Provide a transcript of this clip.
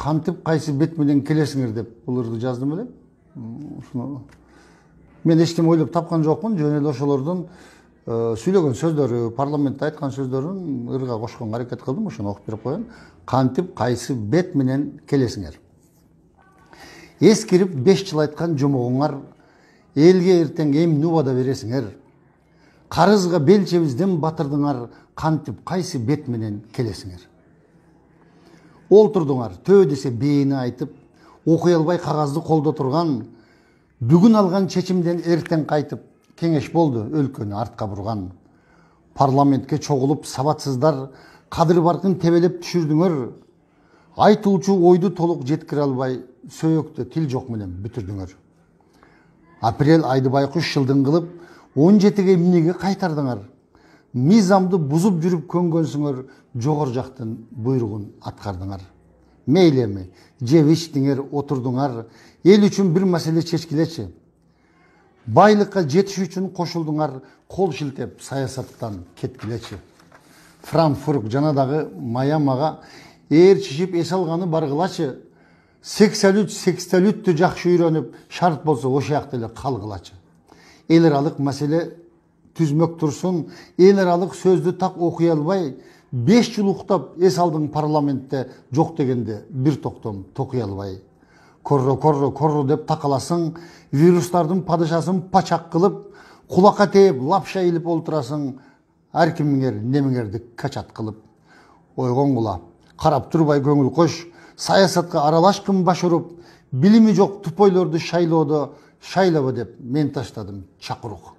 кантип кайсы бет менен келесиңер деп бул ырды жаздым эле. Ушуну мен эчтеме ойлоп тапкан жокмун. Жөн эле ошолордун сүйлөгөн сөздөрү, парламентте айткан сөздөрүн ырга кошконго аракет кылдым. Ошону окуп берип коеюн. Кантип кайсы бет менен келесиңер. Эскирип 5 жыл айткан жомогуңар элге эртең эмне убада бересиңер. Карызга белчебизден батырдыңар, кантип кайсы бет менен келесиңер. Олтурдуңар, төө десе бээни айтып, окуй албай кагазды колдо турган, бүгүн алган чечимден эртең кайтып, кеңеш болду өлкөнү артка бурган. Парламентке чогулуп сабатсыздар, кадыр баркын тебелеп түшүрдүңөр. Айтылчу ойду толук жеткире албай, сөйөктө тил жок менен бүтүрдүңөр. Апрель айды байкуш жылдын кылып, 17-ге эмнеге кайтардыңар? Мыйзамды бузуп жүрүп көнгөнсүңөр, жогор жактын буйругун аткардыңар. Мейли эми, жеп ичтиңер, отурдуңар, эл үчүн бир маселе чечкилечи. Байлыкка жетиш үчүн кошулдуңар, кол шилтеп саясаттан кеткилечи. Франкфурт жана дагы Майамага эр чишип эс алганы баргылачы. Сексалүттү жакшы үйрөнүп, шарт болсо ошояк эле калгылачы. Эл аралык маселе түзмөк турсун, эл аралык сөздү так окуй албай, 5 жыл уктап эс алдың парламентте жок дегенде бир токтом токуй албай. Корро деп такаласың, вирустардын падышасын пачак кылып, кулакка тээп, лапша илип олтурасың, ар кимиңер немеңерди качат кылып. Ойгоңгула, карап турбай көңүл кош, саясатка аралашкын баш уруп, билими жок тупойлорду шайлоодо шайлабы деп мен таштадым чакырук.